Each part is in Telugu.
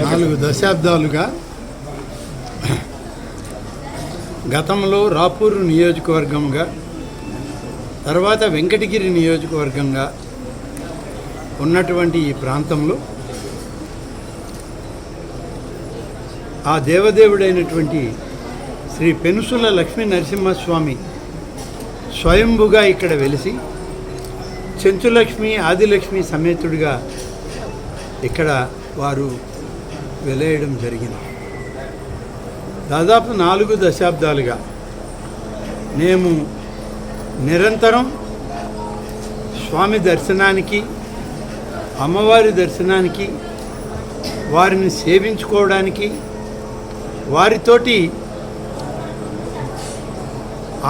నాలుగు దశాబ్దాలుగా గతంలో రాపూరు నియోజకవర్గంగా, తర్వాత వెంకటగిరి నియోజకవర్గంగా ఉన్నటువంటి ఈ ప్రాంతంలో ఆ దేవదేవుడైనటువంటి శ్రీ పెనుసుల లక్ష్మీ నరసింహస్వామి స్వయంభుగా ఇక్కడ వెలిసి చెంచులక్ష్మి ఆదిలక్ష్మి సమేతుడిగా ఇక్కడ వారు వెలేయడం జరిగింది. దాదాపు 4 దశాబ్దాలుగా మేము నిరంతరం స్వామి దర్శనానికి, అమ్మవారి దర్శనానికి, వారిని సేవించుకోవడానికి, వారితోటి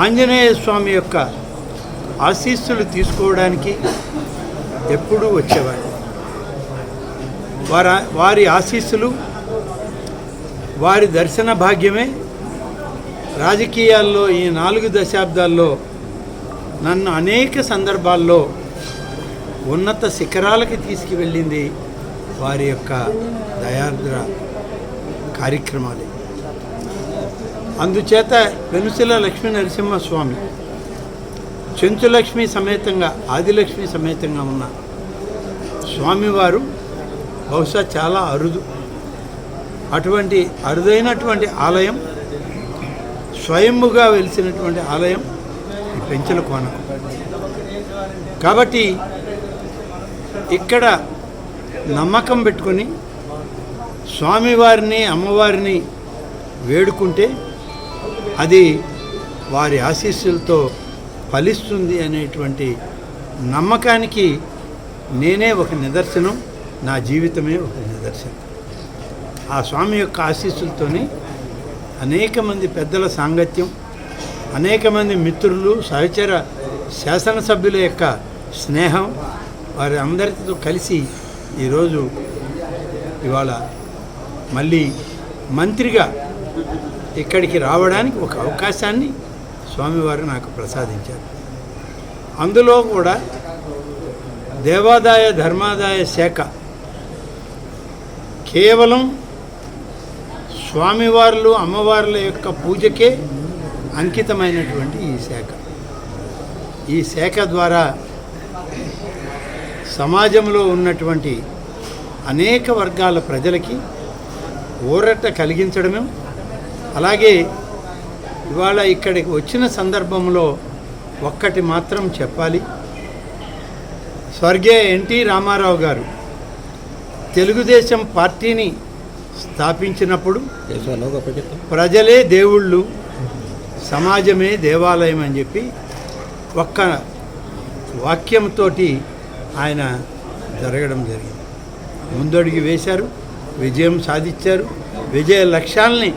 ఆంజనేయ స్వామి యొక్క ఆశీస్సులు తీసుకోవడానికి ఎప్పుడూ వచ్చేవారు. వారి ఆశీస్సులు, వారి దర్శన భాగ్యమే రాజకీయాల్లో ఈ 4 దశాబ్దాల్లో నన్ను అనేక సందర్భాల్లో ఉన్నత శిఖరాలకి తీసుకువెళ్ళింది వారి యొక్క దయార్ద్ర కార్యక్రమాలే. అందుచేత పెనుసిల లక్ష్మీ నరసింహస్వామి చెంచులక్ష్మి సమేతంగా, ఆదిలక్ష్మి సమేతంగా ఉన్న స్వామివారు బహుశా చాలా అరుదు. అటువంటి అరుదైనటువంటి ఆలయం, స్వయంభుగా వెలిసినటువంటి ఆలయం ఈ పెంచల కోన. కాబట్టి ఇక్కడ నమ్మకం పెట్టుకొని స్వామివారిని, అమ్మవారిని వేడుకుంటే అది వారి ఆశీస్సులతో ఫలిస్తుంది అనేటువంటి నమ్మకానికి నేనే ఒక నిదర్శనం, నా జీవితమే ఒక నిదర్శనం. ఆ స్వామి యొక్క ఆశీస్సులతోనే అనేక మంది పెద్దల సాంగత్యం, అనేక మంది మిత్రులు, సహచర శాసనసభ్యుల యొక్క స్నేహం, వారి అందరితో కలిసి ఈరోజు ఇవాళ మళ్ళీ మంత్రిగా ఇక్కడికి రావడానికి ఒక అవకాశాన్ని స్వామివారు నాకు ప్రసాదించారు. అందులో కూడా దేవాదాయ ధర్మాదాయ శాఖ కేవలం స్వామివార్లు, అమ్మవార్ల యొక్క పూజకే అంకితమైనటువంటి ఈ శాఖ ద్వారా సమాజంలో ఉన్నటువంటి అనేక వర్గాల ప్రజలకి ఊరట కలిగించడమే. అలాగే ఇవాళ ఇక్కడికి వచ్చిన సందర్భంలో ఒక్కటి మాత్రం చెప్పాలి. స్వర్గీయ ఎన్టీ రామారావు గారు తెలుగుదేశం పార్టీని స్థాపించినప్పుడు ప్రజలే దేవుళ్ళు, సమాజమే దేవాలయం అని చెప్పి ఒక్క వాక్యంతో ఆయన జరగడం జరిగింది. ముందడుగు వేశారు, విజయం సాధించారు. విజయ లక్ష్యాలని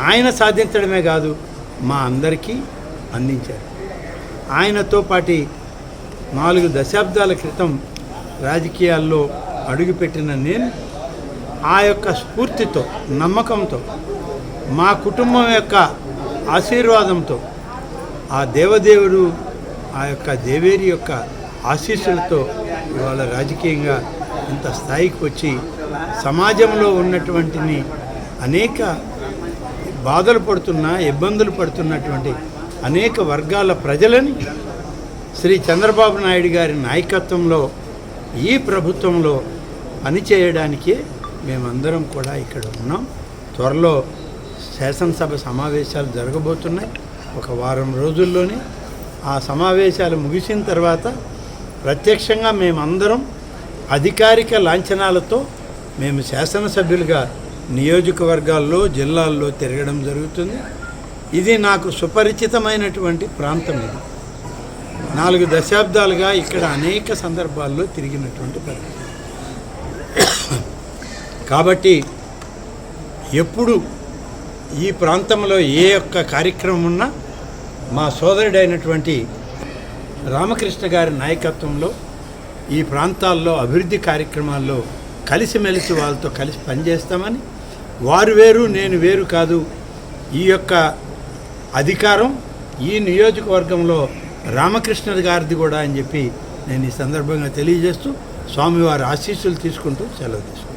ఆయన సాధించడమే కాదు, మా అందరికీ అందించారు. ఆయనతో పాటు 4 దశాబ్దాల క్రితం రాజకీయాల్లో అడుగుపెట్టిన నేను ఆ యొక్క స్ఫూర్తితో, నమ్మకంతో, మా కుటుంబం యొక్క ఆశీర్వాదంతో, ఆ దేవదేవుడు, ఆ యొక్క దేవేరి యొక్క ఆశీస్సులతో ఇవాళ రాజకీయంగా ఇంత స్థాయికి వచ్చి సమాజంలో ఉన్నటువంటిని అనేక బాధలు పడుతున్న, ఇబ్బందులు పడుతున్నటువంటి అనేక వర్గాల ప్రజలని శ్రీ చంద్రబాబు నాయుడు గారి నాయకత్వంలో ఈ ప్రభుత్వంలో పనిచేయడానికే మేమందరం కూడా ఇక్కడ ఉన్నాం. త్వరలో శాసనసభ సమావేశాలు జరగబోతున్నాయి. ఒక వారం రోజుల్లోనే ఆ సమావేశాలు ముగిసిన తర్వాత ప్రత్యక్షంగా మేమందరం అధికారిక లాంఛనాలతో మేము శాసనసభ్యులుగా నియోజకవర్గాల్లో, జిల్లాల్లో తిరగడం జరుగుతుంది. ఇది నాకు సుపరిచితమైనటువంటి ప్రాంతం. ఇది 4 దశాబ్దాలుగా ఇక్కడ అనేక సందర్భాల్లో తిరిగినటువంటి పరిస్థితి. కాబట్టి ఎప్పుడు ఈ ప్రాంతంలో ఏ ఒక్క కార్యక్రమం ఉన్నా మా సోదరుడైనటువంటి రామకృష్ణ గారి నాయకత్వంలో ఈ ప్రాంతాల్లో అభివృద్ధి కార్యక్రమాల్లో కలిసిమెలిసి వాళ్ళతో కలిసి పనిచేస్తామని, వారు వేరు నేను వేరు కాదు, ఈ యొక్క అధికారం ఈ నియోజకవర్గంలో రామకృష్ణ గారిది కూడా అని చెప్పి నేను ఈ సందర్భంగా తెలియజేస్తూ స్వామివారి ఆశీస్సులు తీసుకుంటూ సెలవు తీసుకుంటాను.